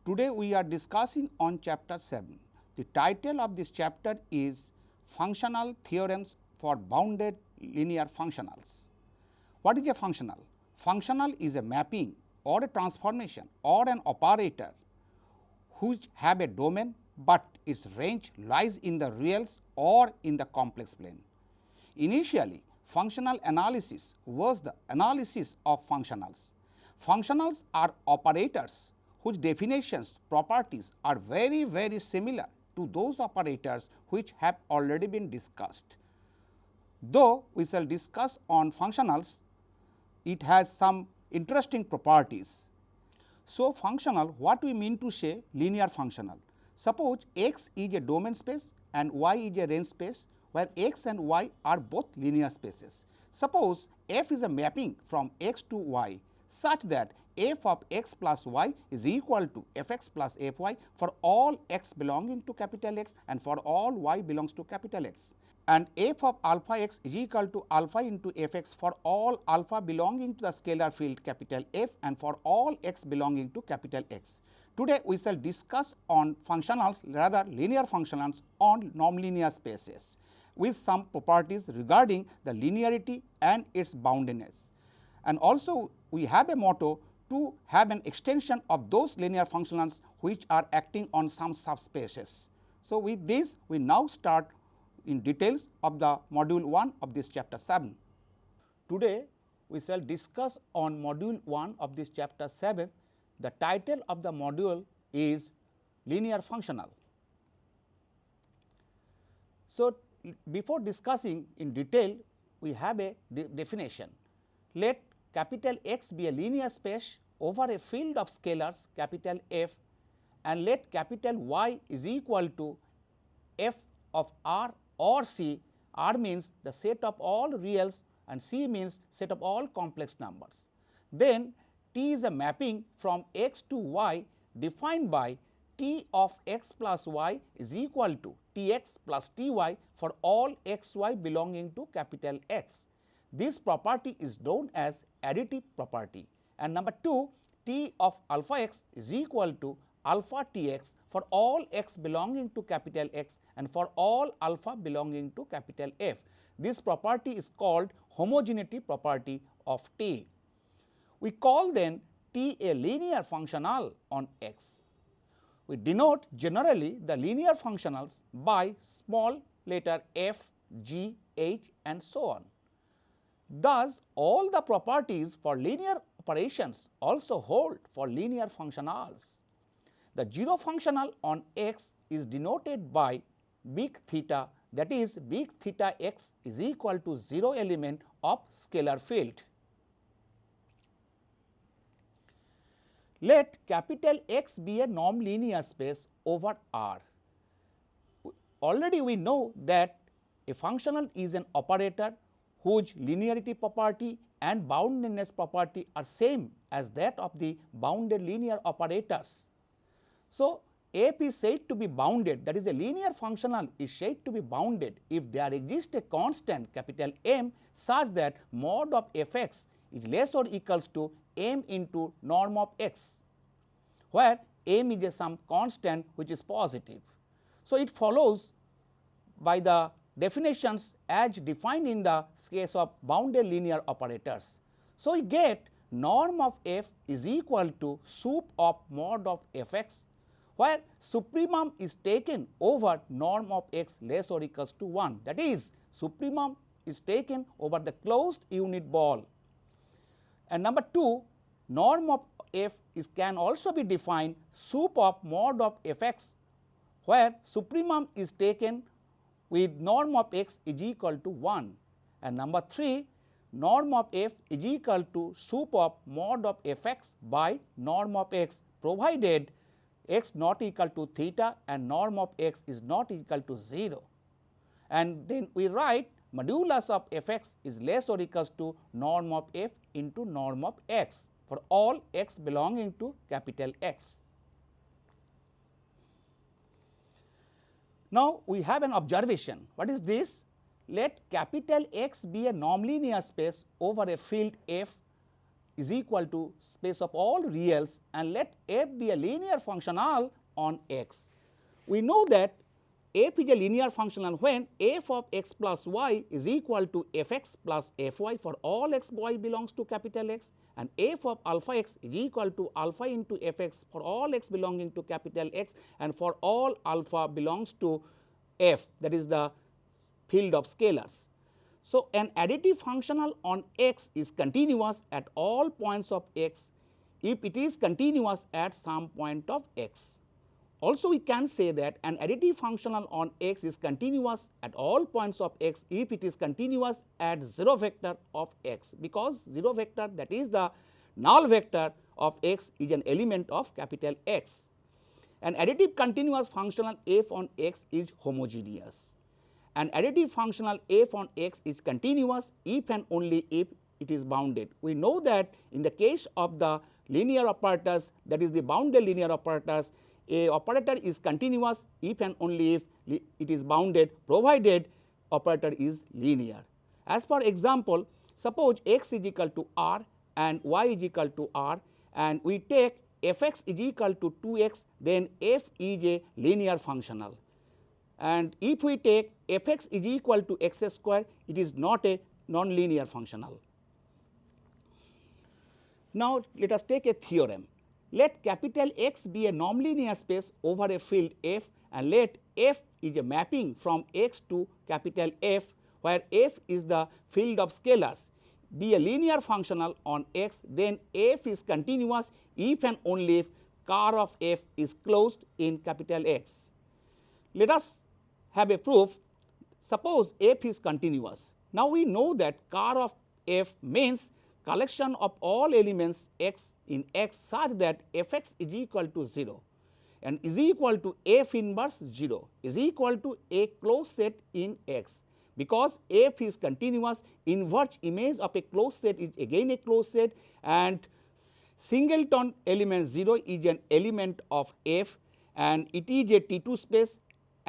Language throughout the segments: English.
Today we are discussing on chapter 7. The title of this chapter is Functional Theorems for Bounded Linear Functionals. What is a functional? Functional is a mapping or a transformation or an operator which have a domain, but its range lies in the reals or in the complex plane. Initially, functional analysis was the analysis of functionals. Functionals are operators whose definitions, properties are very similar to those operators which have already been discussed. Though we shall discuss on functionals, it has some interesting properties. So, functional, what we mean to say linear functional? Suppose x is a domain space and y is a range space, where x and y are both linear spaces. Suppose f is a mapping from x to y such that f of x plus y is equal to f x plus f y for all x belonging to capital X and for all y belongs to capital X, and f of alpha x is equal to alpha into f x for all alpha belonging to the scalar field capital F and for all x belonging to capital X. Today we shall discuss on functionals, rather linear functionals on nonlinear spaces with some properties regarding the linearity and its boundedness. And also we have a motto to have an extension of those linear functionals which are acting on some subspaces. So, with this we now start in details of the module 1 of this chapter 7. Today we shall discuss on module 1 of this chapter 7. The title of the module is linear functional. So, before discussing in detail, we have a definition. Let capital X be a linear space over a field of scalars capital F, and let capital Y is equal to f of R or C. R means the set of all reals and C means set of all complex numbers. Then T is a mapping from X to Y defined by T of x plus y is equal to T x plus T y for all x y belonging to capital X. This property is known as additive property. And number 2, T of alpha x is equal to alpha T x for all x belonging to capital X and for all alpha belonging to capital F. This property is called homogeneity property of T. We call then T a linear functional on X. We denote generally the linear functionals by small letter f, g, h and so on. Thus, all the properties for linear operations also hold for linear functionals. The zero functional on X is denoted by big theta, that is big theta x is equal to 0 element of scalar field. Let capital X be a nonlinear space over R. Already we know that a functional is an operator whose linearity property and boundedness property are same as that of the bounded linear operators. So, f is said to be bounded, that is a linear functional is said to be bounded if there exists a constant capital M such that mod of f x is less or equals to m into norm of x, where m is some constant which is positive. So, it follows by the definitions as defined in the case of bounded linear operators. So, we get norm of f is equal to sup of mod of f x, where supremum is taken over norm of x less or equals to 1, that is supremum is taken over the closed unit ball. And number 2, norm of f is can also be defined sup of mod of f x, where supremum is taken with norm of x is equal to 1, and number 3, norm of f is equal to sup of mod of f x by norm of x, provided x not equal to theta and norm of x is not equal to 0. And then we write modulus of f x is less or equals to norm of f into norm of x for all x belonging to capital X. Now, we have an observation. What is this? Let capital X be a nonlinear space over a field F is equal to space of all reals and let f be a linear functional on x. We know that f is a linear functional when f of x plus y is equal to fx plus fy for all x y belongs to capital X, and f of alpha x is equal to alpha into fx for all x belonging to capital X and for all alpha belongs to f, that is the field of scalars. So, an additive functional on x is continuous at all points of x if it is continuous at some point of x. Also, we can say that an additive functional on x is continuous at all points of x if it is continuous at 0 vector of x, because 0 vector, that is the null vector of x, is an element of capital X. An additive continuous functional f on x is homogeneous. An additive functional f on x is continuous if and only if it is bounded. We know that in the case of the linear operators, that is the bounded linear operators, a operator is continuous if and only if it is bounded, provided operator is linear. As for example, suppose x is equal to r and y is equal to r, and we take fx is equal to 2x, then f is a linear functional. And if we take fx is equal to x square, it is not a non-linear functional. Now, let us take a theorem. Let capital X be a nonlinear space over a field f, and let f is a mapping from x to capital F, where f is the field of scalars, be a linear functional on x, then f is continuous if and only if car of f is closed in capital X. Let us have a proof. Suppose f is continuous. Now, we know that car of f means collection of all elements x in x such that fx is equal to 0 and is equal to f inverse 0 is equal to a closed set in x. Because f is continuous, inverse image of a closed set is again a closed set, and singleton element 0 is an element of f, and it is a T2 space,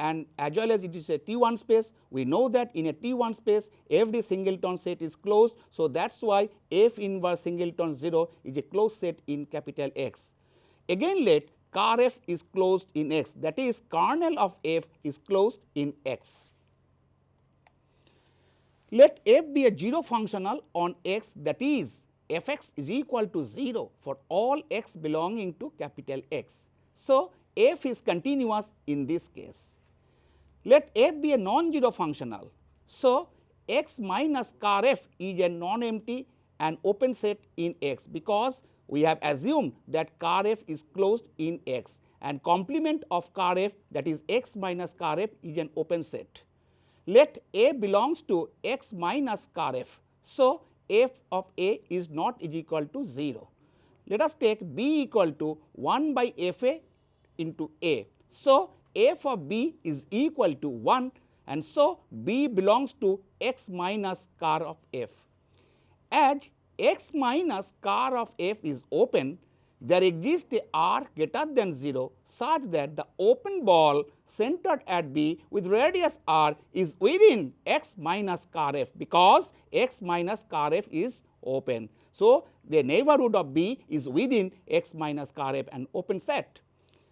and as well as it is a T1 space. We know that in a T1 space every singleton set is closed. So, that is why f inverse singleton 0 is a closed set in capital X. Again, let car f is closed in x, that is kernel of f is closed in x. Let f be a 0 functional on x, that is fx is equal to 0 for all x belonging to capital X. So, f is continuous in this case. Let f be a non-zero functional. So, x minus car f is a non-empty and open set in x, because we have assumed that car f is closed in x, and complement of car f, that is x minus car f, is an open set. Let a belongs to x minus car f. So, f of a is not is equal to 0. Let us take b equal to 1 by f a into a. So, f of b is equal to 1, and so b belongs to x minus car of f. As x minus car of f is open, there exists a r greater than 0 such that the open ball centered at b with radius r is within x minus car f, because x minus car f is open. So, the neighborhood of b is within x minus car f, an open set,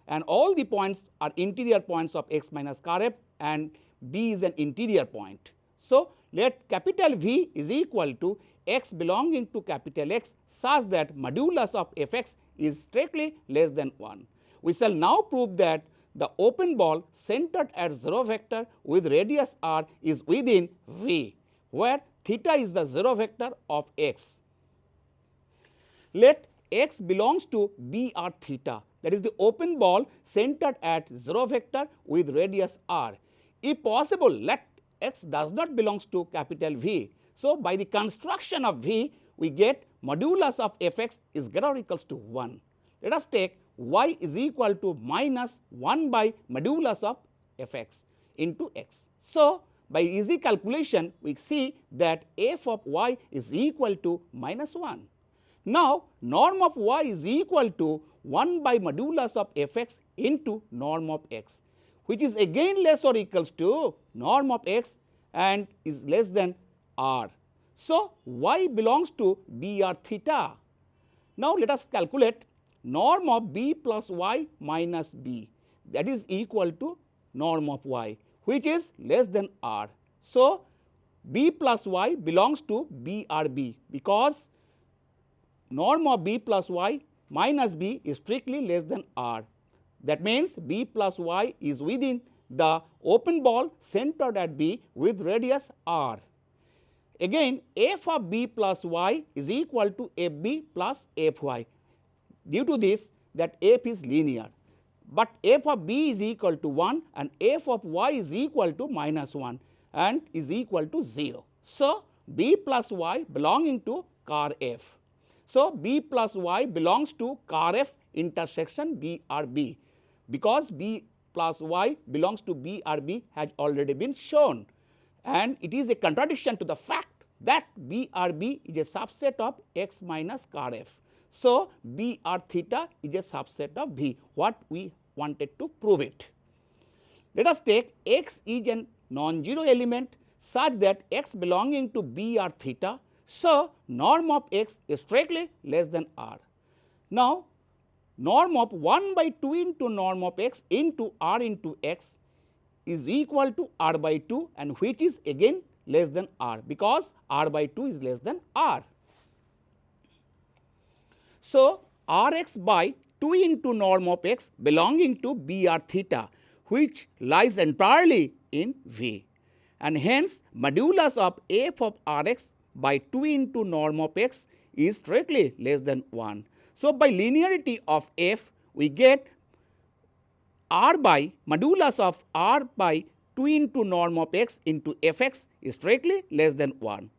and all the points are interior points of x minus car f, and b is an interior point. So, let capital V is equal to x belonging to capital X such that modulus of fx is strictly less than 1. We shall now prove that the open ball centered at 0 vector with radius r is within V, where theta is the 0 vector of x. Let x belongs to b r theta, that is the open ball centered at 0 vector with radius r. If possible, let x does not belongs to capital V. So, by the construction of V, we get modulus of fx is greater or equals to 1. Let us take y is equal to minus 1 by modulus of fx into x. So, by easy calculation, we see that f of y is equal to minus 1. Now, norm of y is equal to 1 by modulus of fx into norm of x, which is again less or equals to norm of x and is less than r. So, y belongs to b r theta, Now, let us calculate norm of b plus y minus b, that is equal to norm of y, which is less than r. So, b plus y belongs to BRB, because norm of b plus y minus b is strictly less than r. That means, b plus y is within the open ball centered at B with radius r. Again, f of b plus y is equal to fb plus fy. Due to this, that f is linear, but f of b is equal to 1 and f of y is equal to minus 1 and is equal to 0. So, b plus y belonging to car f. So, b plus y belongs to car f intersection BRB, because b plus y belongs to BRB has already been shown, and it is a contradiction to the fact that BRB is a subset of x minus car f. So, BR theta is a subset of V, what we wanted to prove it. Let us take x is a non-zero element such that x belonging to BR theta. So, norm of x is strictly less than r. Now, norm of 1 by 2 into norm of x into r into x is equal to r by 2, and which is again less than r, because r by 2 is less than r. So, Rx by 2 into norm of x belonging to BR theta, which lies entirely in V, and hence modulus of f of Rx by 2 into norm of x is strictly less than 1. So, by linearity of f, we get r by modulus of r by 2 into norm of x into fx is strictly less than 1,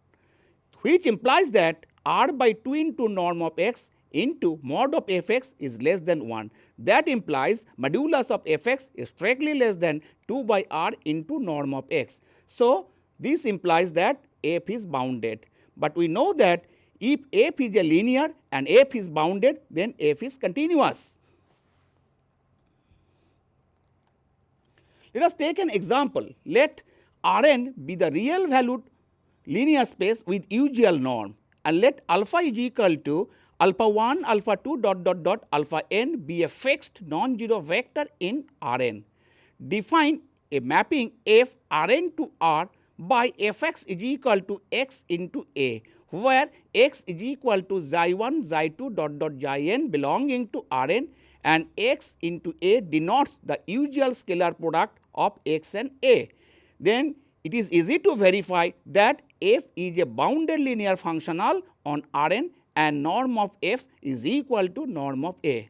which implies that r by 2 into norm of x into mod of fx is less than 1. That implies modulus of fx is strictly less than 2 by r into norm of x. So, this implies that f is bounded, but we know that if f is a linear and f is bounded, then f is continuous. Let us take an example. Let Rn be the real valued linear space with usual norm, and let alpha is equal to alpha 1, alpha 2 dot alpha n be a fixed non-zero vector in Rn. Define a mapping f Rn to R by fx is equal to x into A, where x is equal to xi1, xi2 xi n belonging to Rn, and x into A denotes the usual scalar product of x and A. Then it is easy to verify that f is a bounded linear functional on Rn, and norm of f is equal to norm of A.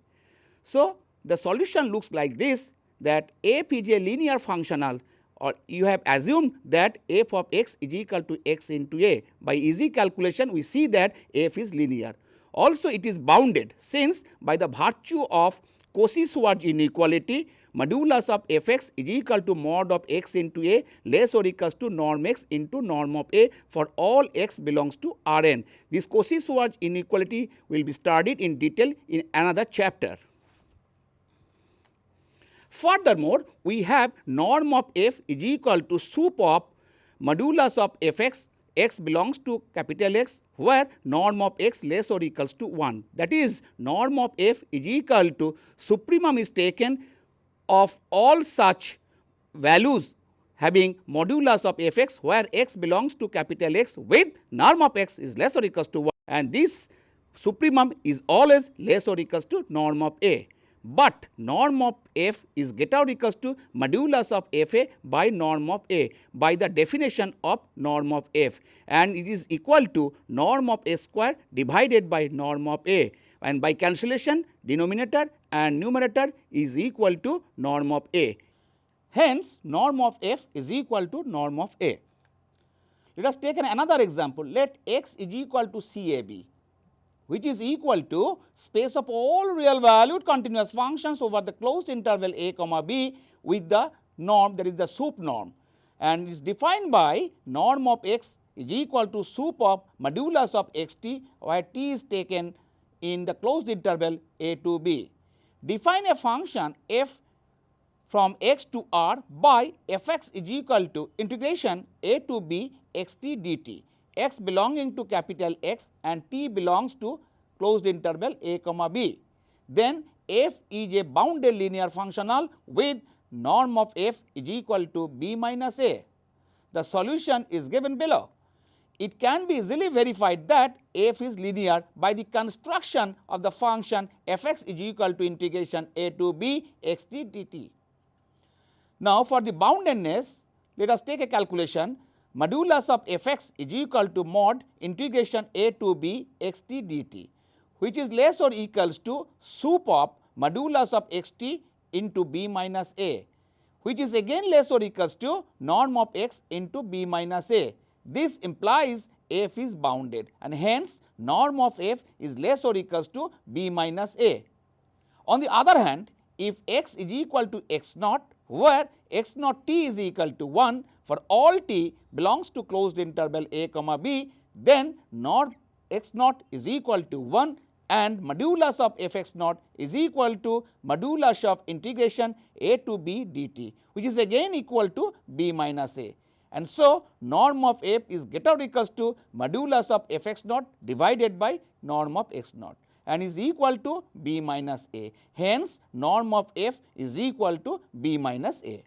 So, the solution looks like this, that f is a linear functional, or you have assumed that f of x is equal to x into A. By easy calculation, we see that f is linear. Also, it is bounded, since by the virtue of Cauchy-Schwarz inequality, modulus of fx is equal to mod of x into A less or equals to norm x into norm of A for all x belongs to Rn. This Cauchy-Schwarz inequality will be studied in detail in another chapter. Furthermore, we have norm of f is equal to sup of modulus of fx, x belongs to capital X, where norm of x less or equals to 1. That is, norm of f is equal to supremum is taken of all such values having modulus of fx, where x belongs to capital X with norm of x is less or equals to 1, and this supremum is always less or equals to norm of A. But norm of f is greater or equals to modulus of fa by norm of A by the definition of norm of f, and it is equal to norm of A square divided by norm of A, and by cancellation denominator and numerator is equal to norm of A. Hence, norm of f is equal to norm of A. Let us take another example. Let x is equal to CAB, which is equal to space of all real valued continuous functions over the closed interval a comma b with the norm, that is the sup norm, and is defined by norm of x is equal to sup of modulus of xt, where t is taken in the closed interval a to b. Define a function f from x to r by fx is equal to integration a to b xt dt, x belonging to capital X and t belongs to closed interval a comma b. Then f is a bounded linear functional with norm of f is equal to b minus a. The solution is given below. It can be easily verified that f is linear by the construction of the function f(x) is equal to integration a to b x t dt. Now, for the boundedness, let us take a calculation. Modulus of f(x) is equal to mod integration a to b x t dt, which is less or equals to sup of modulus of x t into b minus a, which is again less or equals to norm of x into b minus a. This implies f is bounded, and hence norm of f is less or equals to b minus a. On the other hand, if x is equal to x naught, where x naught t is equal to 1 for all t belongs to closed interval a comma b, then norm x naught is equal to 1 and modulus of f(x) naught is equal to modulus of integration a to b dt, which is again equal to b minus a. And so, norm of f is greater or equals to modulus of f(x) naught divided by norm of x naught and is equal to b minus a. Hence, norm of f is equal to b minus a.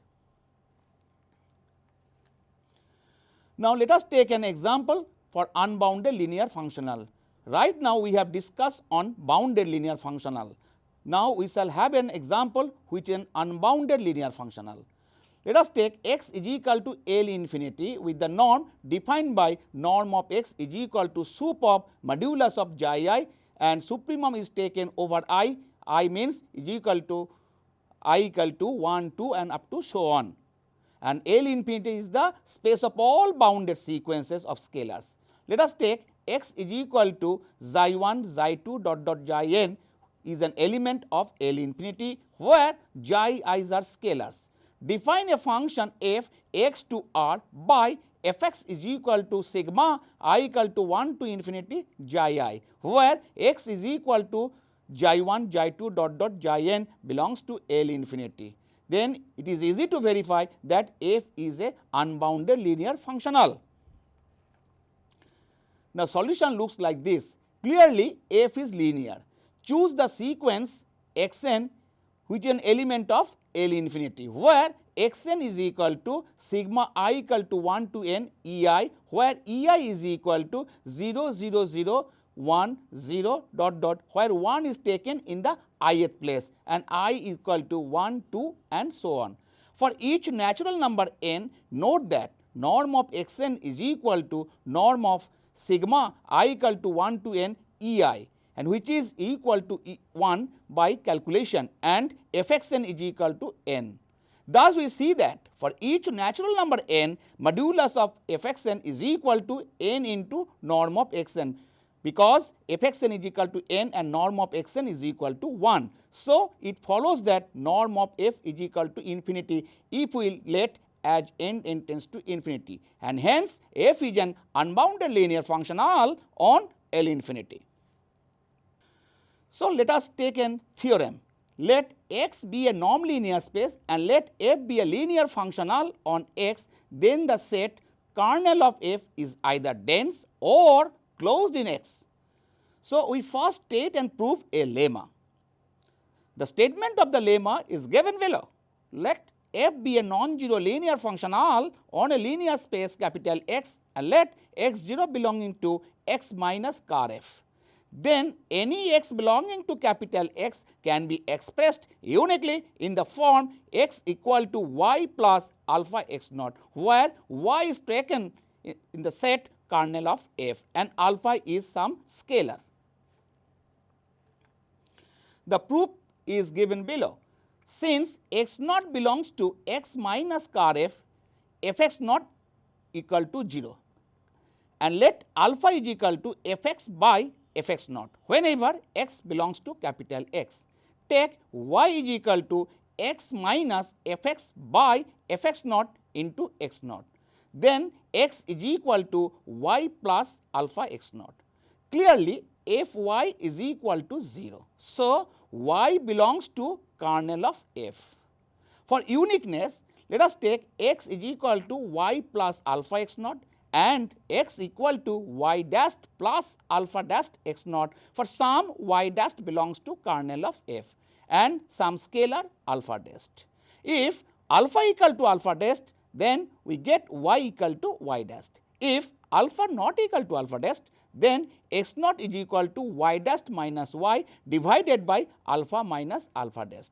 Now, let us take an example for unbounded linear functional. Right now, we have discussed on bounded linear functional. Now, we shall have an example which is an unbounded linear functional. Let us take x is equal to L infinity with the norm defined by norm of x is equal to sup of modulus of xi I, and supremum is taken over I means is equal to I equal to 1, 2 and up to so on. And L infinity is the space of all bounded sequences of scalars. Let us take x is equal to xi 1, xi 2 dot dot xi n is an element of L infinity where xi i's are scalars. Define a function f x to r by f(x) is equal to sigma I equal to 1 to infinity xi I, where x is equal to xi 1, xi 2 dot dot xi n belongs to L infinity. Then it is easy to verify that f is a unbounded linear functional. Now, solution looks like this. Clearly, f is linear. Choose the sequence xn which is an element of L infinity, where xn is equal to sigma I equal to 1 to n ei, where ei is equal to 0, 0, 0, 1, 0 dot dot, where 1 is taken in the ith place and I equal to 1, 2 and so on. For each natural number n, note that norm of xn is equal to norm of sigma I equal to 1 to n ei, and which is equal to 1 by calculation, and f(xn) is equal to n. Thus, we see that for each natural number n, modulus of f(xn) is equal to n into norm of xn, because f(xn) is equal to n and norm of xn is equal to 1. So, it follows that norm of f is equal to infinity if we let as n tends to infinity, and hence f is an unbounded linear functional on L infinity. So, let us take a theorem. Let x be a nonlinear space and let f be a linear functional on x, then the set kernel of f is either dense or closed in x. So, we first state and prove a lemma. The statement of the lemma is given below. Let f be a non-zero linear functional on a linear space capital X and let x0 belonging to x minus car f. Then any x belonging to capital X can be expressed uniquely in the form x equal to y plus alpha x naught, where y is taken in the set kernel of f and alpha is some scalar. The proof is given below. Since x naught belongs to x minus car f, f(x) naught equal to 0, and let alpha is equal to f(x) by f(x) naught whenever x belongs to capital X. Take y is equal to x minus f(x) by f(x) naught into x naught. Then x is equal to y plus alpha x naught. Clearly, fy is equal to 0. So, y belongs to kernel of f. For uniqueness, let us take x is equal to y plus alpha x naught and x equal to y dash plus alpha dash x naught for some y dash belongs to kernel of f and some scalar alpha dash. If alpha equal to alpha dash, then we get y equal to y dash. If alpha not equal to alpha dash, then x naught is equal to y dash minus y divided by alpha minus alpha dash,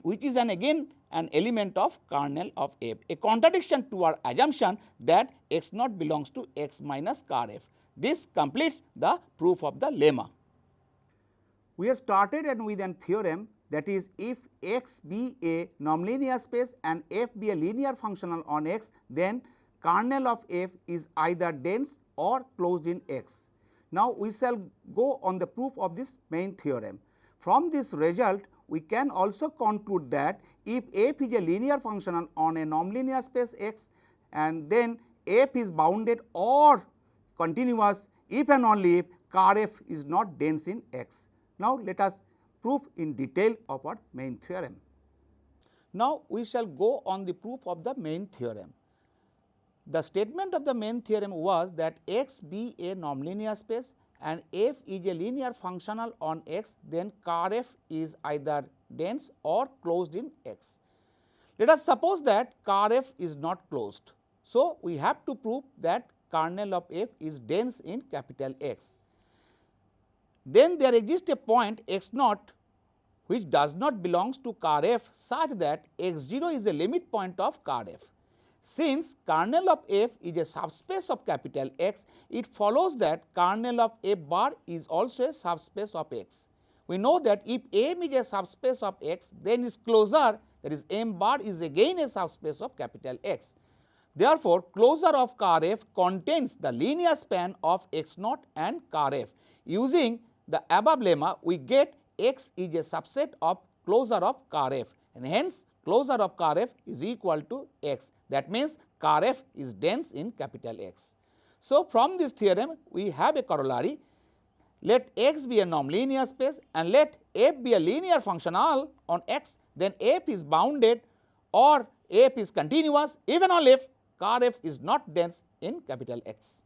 which is again an element of kernel of f, a contradiction to our assumption that x naught belongs to x minus car f. This completes the proof of the lemma. We have started with a theorem, that is, if x be a nonlinear space and f be a linear functional on x, then kernel of f is either dense or closed in x. Now, we shall go on the proof of this main theorem. From this result, we can also conclude that if f is a linear functional on a nonlinear space x, and then f is bounded or continuous if and only if car f is not dense in x. Now, let us prove in detail of our main theorem. Now, we shall go on the proof of the main theorem. The statement of the main theorem was that x be a nonlinear space and f is a linear functional on x, then car f is either dense or closed in x. Let us suppose that car f is not closed. So, we have to prove that kernel of f is dense in capital X. Then there exists a point x naught which does not belongs to car f such that x 0 is a limit point of car f. Since kernel of f is a subspace of capital X, it follows that kernel of f bar is also a subspace of X. We know that if M is a subspace of X, then its closure, that is M bar, is again a subspace of capital X. Therefore, closure of car f contains the linear span of x naught and car f. Using the above lemma, we get X is a subset of closure of car f, and hence closure of car f is equal to X. That means, car f is dense in capital X. So, from this theorem we have a corollary. Let X be a nonlinear space and let f be a linear functional on X, then f is bounded or f is continuous even only if car f is not dense in capital X.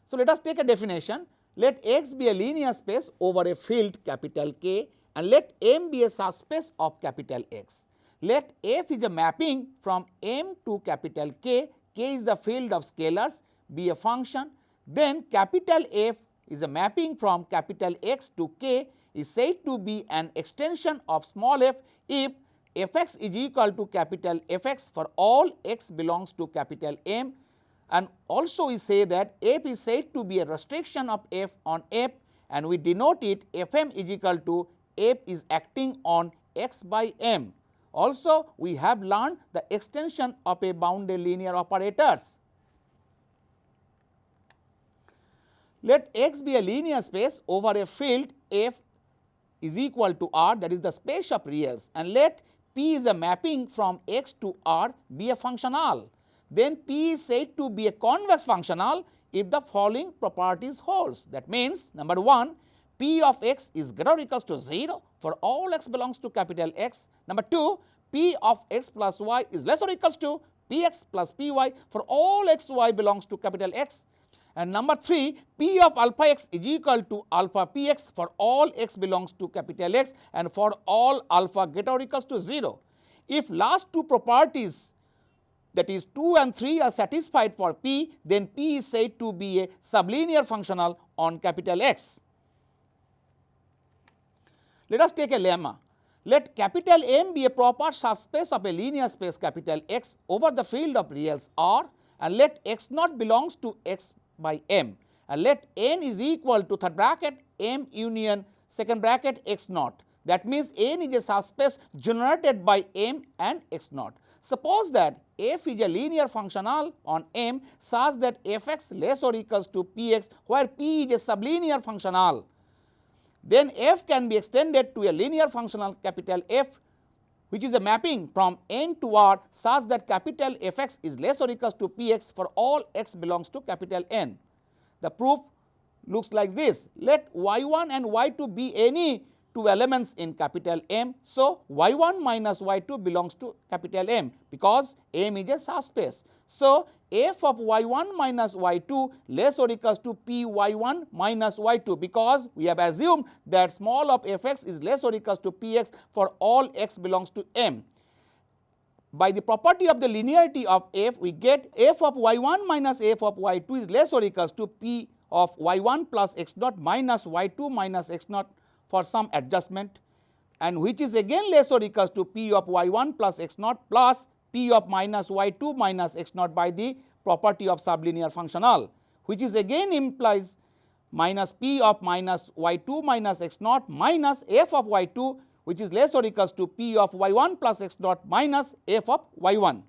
So, let us take a definition. Let X be a linear space over a field capital K and let M be a subspace of capital X. Let f is a mapping from M to capital K, K is the field of scalars, be a function, then capital F is a mapping from capital X to K, is said to be an extension of small f if fx is equal to capital Fx for all x belongs to capital M, and also we say that f is said to be a restriction of f on f, and we denote it Fm is equal to f is acting on x by M. Also, we have learned the extension of a bounded linear operators. Let X be a linear space over a field F is equal to R, that is the space of reals, and let P is a mapping from X to R be a functional. Then P is said to be a convex functional if the following properties holds. That means, number 1, P of x is greater or equals to 0 for all x belongs to capital X. Number 2, P of x plus y is less or equals to Px plus Py for all x y belongs to capital X. And number 3, P of alpha x is equal to alpha Px for all x belongs to capital X and for all alpha greater or equals to 0. If last two properties, that is 2 and 3, are satisfied for P, then P is said to be a sublinear functional on capital X. Let us take a lemma. Let capital M be a proper subspace of a linear space capital X over the field of reals R, and let x naught belongs to x by M, and let n is equal to third bracket M union second bracket x naught. That means, n is a subspace generated by M and x naught. Suppose that f is a linear functional on M such that fx less or equals to Px, where P is a sublinear functional. Then f can be extended to a linear functional capital F, which is a mapping from N to R such that capital Fx is less or equals to Px for all x belongs to capital N. The proof looks like this. Let y1 and y2 be any two elements in capital M. So, y1 minus y2 belongs to capital M because M is a subspace. So, f of y1 minus y2 less or equals to p y1 minus y2, because we have assumed that small of fx is less or equals to px for all x belongs to M. By the property of the linearity of f, we get f of y1 minus f of y2 is less or equals to p of y1 plus x naught minus y2 minus x naught for some adjustment, and which is again less or equals to p of y1 plus x naught plus p of minus y2 minus x naught by the property of sublinear functional, which is again implies minus p of minus y2 minus x naught minus f of y2, which is less or equals to p of y1 plus x naught minus f of y1.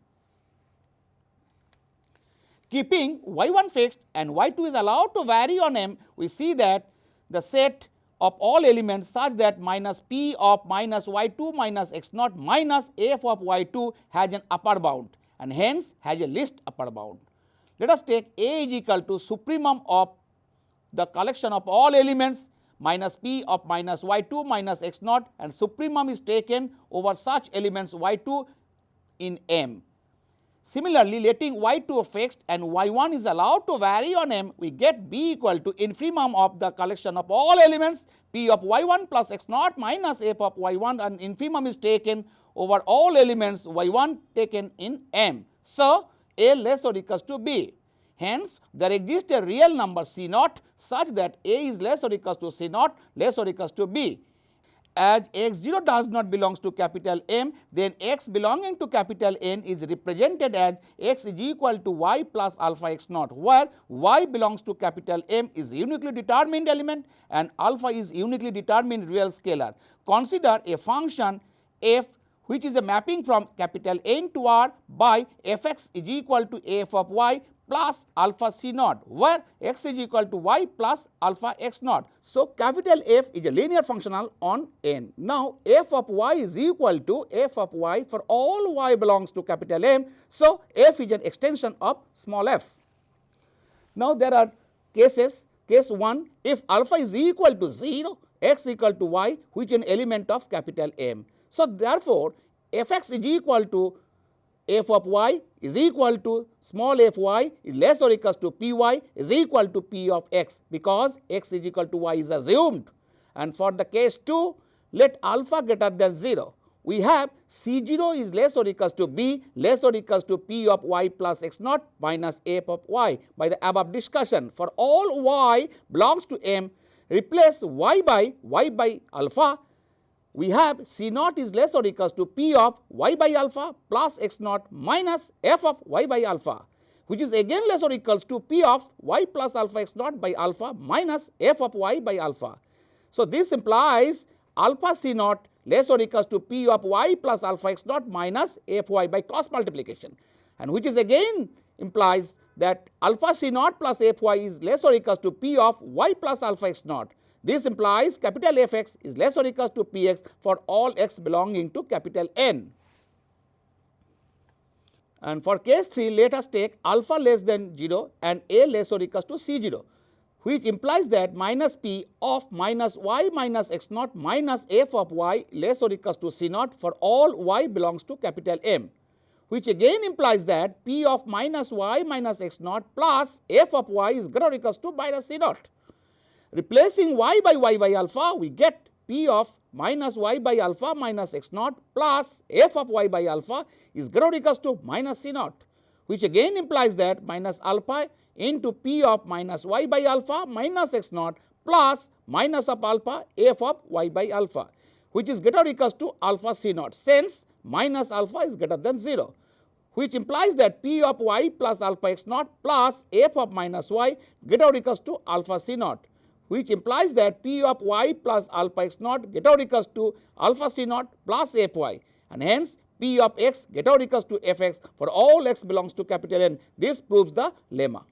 Keeping y1 fixed and y2 is allowed to vary on M, we see that the set of all elements such that minus p of minus y2 minus x naught minus f of y2 has an upper bound and hence has a least upper bound. Let us take A is equal to supremum of the collection of all elements minus p of minus y2 minus x naught, and supremum is taken over such elements y2 in M. Similarly, letting y2 fixed and y1 is allowed to vary on M, we get B equal to infimum of the collection of all elements p of y1 plus x naught minus f of y1, and infimum is taken over all elements y1 taken in M. So, A less or equals to B. Hence, there exists a real number C naught such that A is less or equals to C naught less or equals to B. As x0 does not belongs to capital M, then x belonging to capital N is represented as x is equal to y plus alpha x naught, where y belongs to capital M is uniquely determined element and alpha is uniquely determined real scalar. Consider a function f which is a mapping from capital N to R by fx is equal to f of y plus alpha c naught, where x is equal to y plus alpha x naught. So, capital F is a linear functional on N. Now, f of y is equal to f of y for all y belongs to capital M. So, f is an extension of small f. Now, there are cases. Case 1, if alpha is equal to 0, x equal to y, which is an element of capital M. So, therefore, fx is equal to f of y is equal to small f y is less or equals to p y is equal to p of x, because x is equal to y is assumed. And for the case 2, let alpha greater than 0. We have C0 is less or equals to b less or equals to p of y plus x naught minus f of y by the above discussion. For all y belongs to M, replace y by alpha. We have C naught is less or equals to p of y by alpha plus x naught minus f of y by alpha, which is again less or equals to p of y plus alpha x naught by alpha minus f of y by alpha. So, this implies alpha C naught less or equals to p of y plus alpha x naught minus f y by cross multiplication, and which is again implies that alpha C naught plus f y is less or equals to p of y plus alpha x naught. This implies capital Fx is less or equals to Px for all x belonging to capital N. And for case 3, let us take alpha less than 0 and a less or equals to C0, which implies that minus p of minus y minus x naught minus f of y less or equals to C naught for all y belongs to capital M, which again implies that p of minus y minus x naught plus f of y is greater or equals to minus C naught. Replacing y by alpha, we get p of minus y by alpha minus x naught plus f of y by alpha is greater or equals to minus C naught, which again implies that minus alpha into p of minus y by alpha minus x naught plus minus of alpha f of y by alpha, which is greater or equals to alpha C naught, since minus alpha is greater than 0, which implies that p of y plus alpha x naught plus f of minus y greater or equals to alpha C naught, which implies that p of y plus alpha x naught greater or equals to alpha C naught plus f y, and hence p of x greater or equals to f x for all x belongs to capital N. This proves the lemma.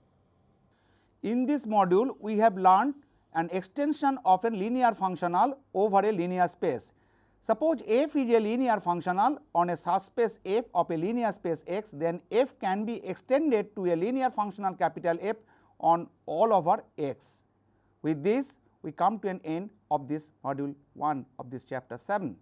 In this module, we have learned an extension of a linear functional over a linear space. Suppose f is a linear functional on a subspace f of a linear space X, then f can be extended to a linear functional capital F on all over X. With this, we come to an end of this module 1 of this chapter 7.